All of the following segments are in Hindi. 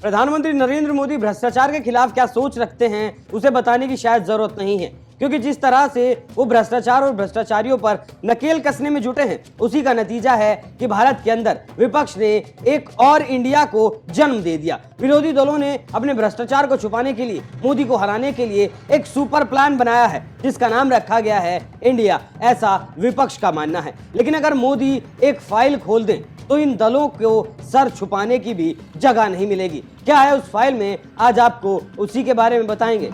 प्रधानमंत्री नरेंद्र मोदी भ्रष्टाचार के खिलाफ क्या सोच रखते हैं उसे बताने की शायद जरूरत नहीं है, क्योंकि जिस तरह से वो भ्रष्टाचार और भ्रष्टाचारियों पर नकेल कसने में जुटे हैं, उसी का नतीजा है कि भारत के अंदर विपक्ष ने एक और इंडिया को जन्म दे दिया। विरोधी दलों ने अपने भ्रष्टाचार को छुपाने के लिए, मोदी को हराने के लिए एक सुपर प्लान बनाया है, जिसका नाम रखा गया है इंडिया। ऐसा विपक्ष का मानना है। लेकिन अगर मोदी एक फाइल खोल दें तो इन दलों को सर छुपाने की भी जगह नहीं मिलेगी। क्या है उस फाइल में, आज आपको उसी के बारे में बताएंगे।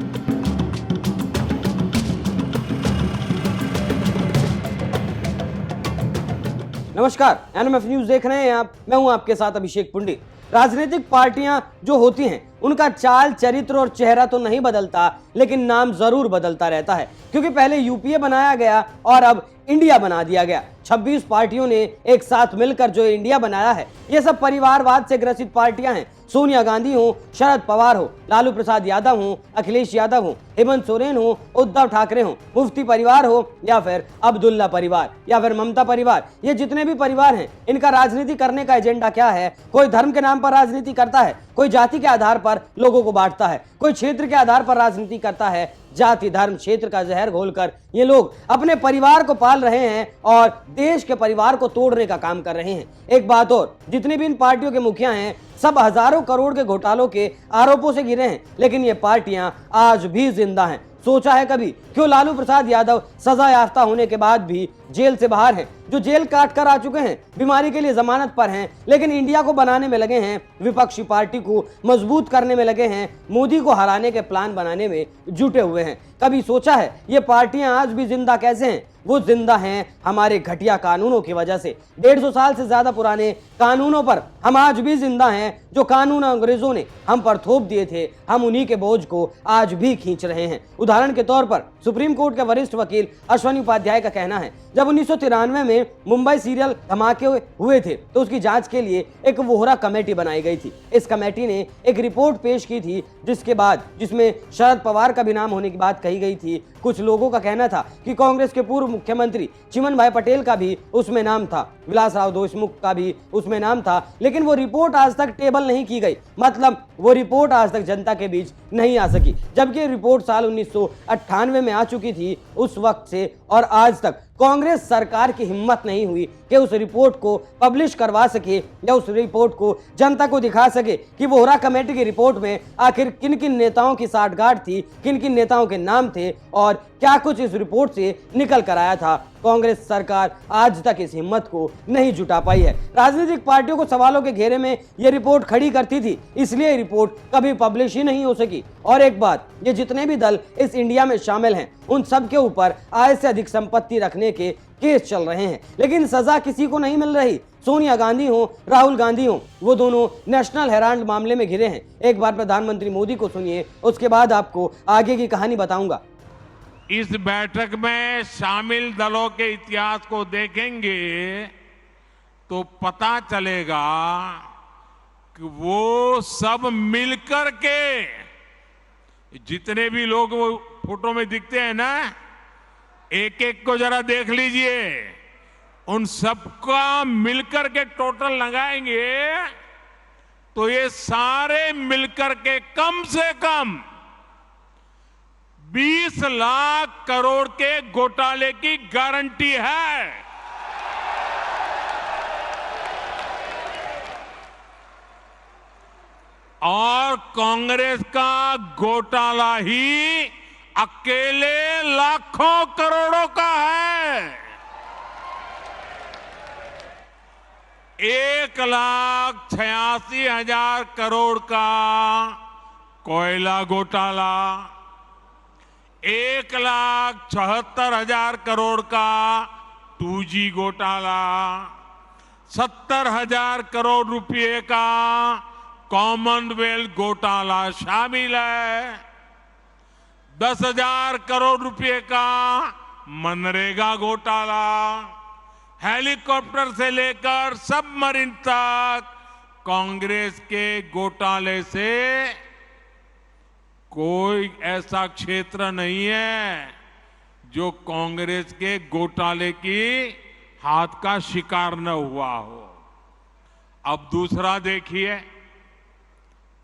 नमस्कार, एनएमएफ न्यूज देख रहे हैं आप। मैं हूं आपके साथ अभिषेक पुंडी। राजनीतिक पार्टियां जो होती हैं, उनका चाल, चरित्र और चेहरा तो नहीं बदलता, लेकिन नाम जरूर बदलता रहता है, क्योंकि पहले यूपीए बनाया गया और अब इंडिया बना दिया गया। 26 पार्टियों ने एक साथ मिलकर जो इंडिया बनाया है, ये सब परिवारवाद से ग्रसित पार्टियां हैं। सोनिया गांधी हो, शरद पवार हो, लालू प्रसाद यादव हो, अखिलेश यादव हो, हेमंत सोरेन हो, उद्धव ठाकरे हो, मुफ्ती परिवार हो, या फिर अब्दुल्ला परिवार, या फिर ममता परिवार, ये जितने भी परिवार हैं, इनका राजनीति करने का एजेंडा क्या है? कोई धर्म के नाम पर राजनीति करता है, कोई जाति के आधार पर लोगों को बांटता है, कोई क्षेत्र के आधार पर राजनीति करता है। जाति, धर्म, क्षेत्र का जहर घोलकर ये लोग अपने परिवार को पाल रहे हैं और देश के परिवार को तोड़ने का काम कर रहे हैं। एक बात और, जितनी भी इन पार्टियों के मुखिया हैं, सब हजारों करोड़ के घोटालों के आरोपों से घिरे हैं, लेकिन ये पार्टियां आज भी जिंदा हैं। सोचा है कभी क्यों लालू प्रसाद यादव सजा याफ्ता होने के बाद भी जेल से बाहर हैं, जो जेल काट कर आ चुके हैं, बीमारी के लिए जमानत पर हैं, लेकिन इंडिया को बनाने में लगे हैं, विपक्षी पार्टी को मजबूत करने में लगे हैं, मोदी को हराने के प्लान बनाने में जुटे हुए हैं। कभी सोचा है ये पार्टियां आज भी जिंदा कैसे हैं? वो जिंदा हैं हमारे घटिया कानूनों की वजह से। 150 साल से ज्यादा पुराने कानूनों पर हम आज भी जिंदा हैं। जो कानून अंग्रेजों ने हम पर थोप दिए थे, हम उन्हीं के बोझ को आज भी खींच रहे हैं। उदाहरण के तौर पर सुप्रीम कोर्ट के वरिष्ठ वकील अश्वनी उपाध्याय का कहना है, जब 1993 में मुंबई सीरियल धमाके हुए थे, तो उसकी जांच के लिए एक वोहरा कमेटी बनाई गई थी। इस कमेटी ने एक रिपोर्ट पेश की थी, जिसमें शरद पवार का भी नाम होने की बात कही गई थी। कुछ लोगों का कहना था कि कांग्रेस के पूर्व मुख्यमंत्री चिमन भाई पटेल का भी उसमें नाम था, विलासराव देशमुख का भी उसमें नाम था, लेकिन वो रिपोर्ट आज तक टेबल नहीं की गई। मतलब वो रिपोर्ट आज तक जनता के बीच नहीं आ सकी, जबकि रिपोर्ट साल 1998 में आ चुकी थी। उस वक्त से और आज तक कांग्रेस सरकार की हिम्मत नहीं हुई कि उस रिपोर्ट को पब्लिश करवा सके या उस रिपोर्ट को जनता को दिखा सके कि वोहरा कमेटी की रिपोर्ट में आखिर किन किन नेताओं की साठगांठ थी, किन किन नेताओं के नाम थे और क्या कुछ इस रिपोर्ट से निकल कर आया था। कांग्रेस सरकार आज तक इस हिम्मत को नहीं जुटा पाई है। राजनीतिक पार्टियों को सवालों के घेरे में यह रिपोर्ट खड़ी करती थी, इसलिए ये रिपोर्ट कभी पब्लिश ही नहीं हो सकी। और एक बात, ये जितने भी दल इस इंडिया में शामिल हैं, उन सब के ऊपर आय से अधिक संपत्ति रखने के केस चल रहे हैं, लेकिन सजा किसी को नहीं मिल रही। सोनिया गांधी हो, राहुल गांधी हो, वो दोनों नेशनल हेराल्ड मामले में घिरे हैं। एक बार प्रधानमंत्री मोदी को सुनिए, उसके बाद आपको आगे की कहानी बताऊंगा। इस बैठक में शामिल दलों के इतिहास को देखेंगे तो पता चलेगा कि वो सब मिलकर के, जितने भी लोग वो फोटो में दिखते हैं ना, एक एक को जरा देख लीजिए, उन सबका मिलकर के टोटल लगाएंगे तो ये सारे मिलकर के कम से कम 20 लाख करोड़ के घोटाले की गारंटी है। और कांग्रेस का घोटाला ही अकेले लाखों करोड़ों का है। 1,86,000 करोड़ का कोयला घोटाला, 1,76,000 करोड़ का 2G घोटाला, 70,000 करोड़ रुपए का कॉमनवेल्थ घोटाला शामिल है, 10,000 करोड़ रुपए का मनरेगा घोटाला, हेलीकॉप्टर से लेकर सबमरीन तक कांग्रेस के घोटाले से कोई ऐसा क्षेत्र नहीं है जो कांग्रेस के घोटाले की हाथ का शिकार न हुआ हो। अब दूसरा देखिए,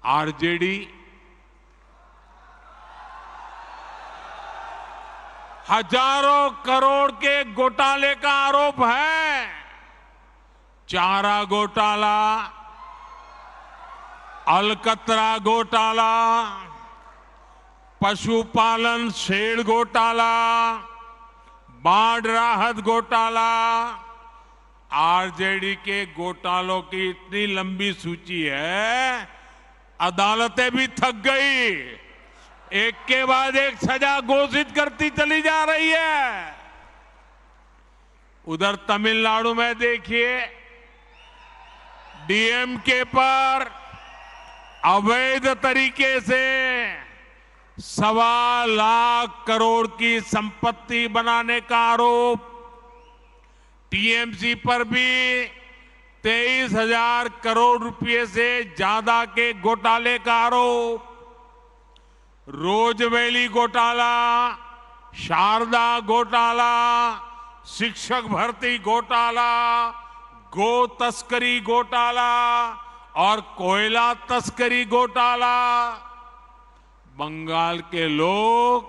आरजेडी हजारों करोड़ के घोटाले का आरोप है। चारा घोटाला, अलकतरा घोटाला, पशुपालन शेड घोटाला, बाढ़ राहत घोटाला, आरजेडी के घोटालों की इतनी लंबी सूची है, अदालतें भी थक गई। एक के बाद एक सजा घोषित करती चली जा रही है। उधर तमिलनाडु में देखिए, डीएमके पर अवैध तरीके से 1.25 लाख करोड़ की संपत्ति बनाने का आरोप, टीएमसी पर भी 23,000 करोड़ रुपए से ज्यादा के घोटाले का आरोप, रोजवेली घोटाला, शारदा घोटाला, शिक्षक भर्ती घोटाला, गो तस्करी घोटाला और कोयला तस्करी घोटाला। बंगाल के लोग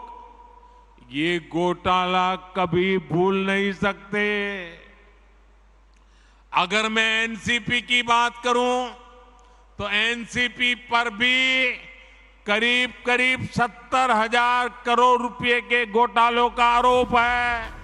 ये घोटाला कभी भूल नहीं सकते। अगर मैं एनसीपी की बात करूं तो एनसीपी पर भी करीब 70,000 करोड़ रुपए के घोटालों का आरोप है।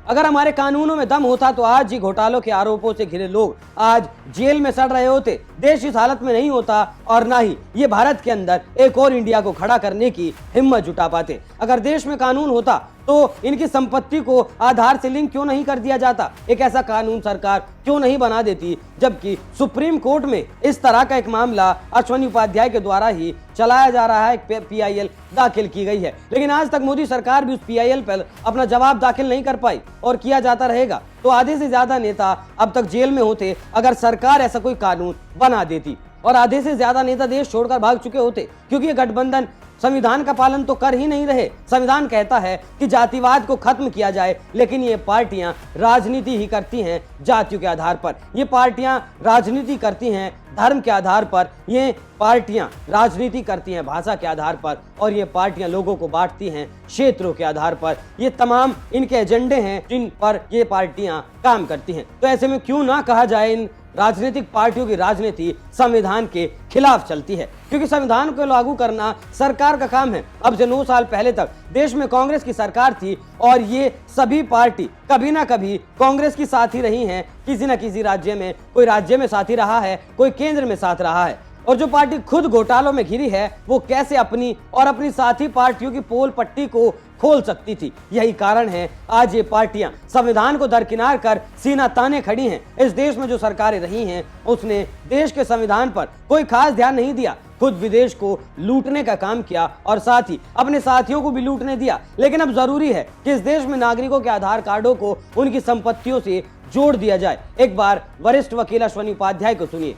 अगर हमारे कानूनों में दम होता तो आज ही घोटालों के आरोपों से घिरे लोग आज जेल में सड़ रहे होते, देश इस हालत में नहीं होता और ना ही ये भारत के अंदर एक और इंडिया को खड़ा करने की हिम्मत जुटा पाते। अगर देश में कानून होता तो इनकी संपत्ति को आधार से लिंक क्यों नहीं कर दिया जाता? एक ऐसा कानून सरकार क्यों नहीं बना देती? जबकि सुप्रीम कोर्ट में इस तरह का एक मामला अश्विनी उपाध्याय के द्वारा ही चलाया जा रहा है, पीआईएल दाखिल की गई है, लेकिन आज तक मोदी सरकार भी उस पीआईएल पर अपना जवाब दाखिल नहीं कर पाई और किया जाता रहेगा। तो आधे से ज्यादा नेता अब तक जेल में होते अगर सरकार ऐसा कोई कानून बना देती, और आधे से ज्यादा नेता देश छोड़कर भाग चुके होते, क्योंकि ये गठबंधन संविधान का पालन तो कर ही नहीं रहे। संविधान कहता है कि जातिवाद को खत्म किया जाए, लेकिन ये पार्टियां राजनीति ही करती हैं जातियों के आधार पर, ये पार्टियां राजनीति करती हैं धर्म के आधार पर, ये पार्टियां राजनीति करती हैं भाषा के आधार पर, और ये पार्टियां लोगों को बांटती हैं क्षेत्रों के आधार पर। ये तमाम इनके एजेंडे हैं जिन पर ये पार्टियां काम करती हैं। तो ऐसे में क्यों ना कहा जाए इन राजनीतिक पार्टियों की राजनीति संविधान के खिलाफ चलती है, क्योंकि संविधान को लागू करना सरकार का काम है। अब से 9 साल पहले तक देश में कांग्रेस की सरकार थी और ये सभी पार्टी कभी ना कभी कांग्रेस की साथी रही हैं। किसी न किसी राज्य में, कोई राज्य में साथी रहा है, कोई केंद्र में साथ रहा है। और जो पार्टी खुद घोटालों में घिरी है वो कैसे अपनी और अपनी साथी पार्टियों की पोल पट्टी को खोल सकती थी? यही कारण है आज ये पार्टियां संविधान को दरकिनार कर सीना ताने खड़ी हैं। इस देश में जो सरकारें रही हैं उसने देश के संविधान पर कोई खास ध्यान नहीं दिया, खुद विदेश को लूटने का काम किया और साथ ही अपने साथियों को भी लूटने दिया। लेकिन अब जरूरी है कि इस देश में नागरिकों के आधार कार्डों को उनकी संपत्तियों से जोड़ दिया जाए। एक बार वरिष्ठ वकील अश्विनी उपाध्याय को सुनिए।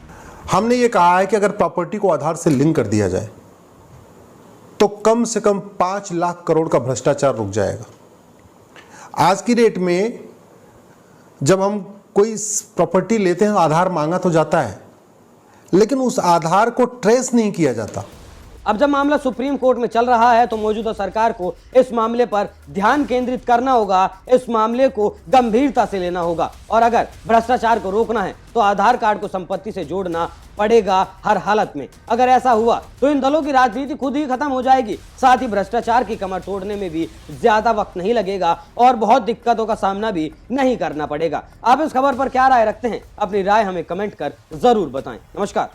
हमने ये कहा है कि अगर प्रॉपर्टी को आधार से लिंक कर दिया जाए तो कम से कम 5 लाख करोड़ का भ्रष्टाचार रुक जाएगा। आज की डेट में जब हम कोई प्रॉपर्टी लेते हैं आधार मांगा तो जाता है, लेकिन उस आधार को ट्रेस नहीं किया जाता। अब जब मामला सुप्रीम कोर्ट में चल रहा है तो मौजूदा सरकार को इस मामले पर ध्यान केंद्रित करना होगा, इस मामले को गंभीरता से लेना होगा, और अगर भ्रष्टाचार को रोकना है तो आधार कार्ड को संपत्ति से जोड़ना पड़ेगा हर हालत में। अगर ऐसा हुआ तो इन दलों की राजनीति खुद ही खत्म हो जाएगी, साथ ही भ्रष्टाचार की कमर तोड़ने में भी ज्यादा वक्त नहीं लगेगा और बहुत दिक्कतों का सामना भी नहीं करना पड़ेगा। आप इस खबर पर क्या राय रखते हैं? अपनी राय हमें कमेंट कर जरूर बताएं। नमस्कार।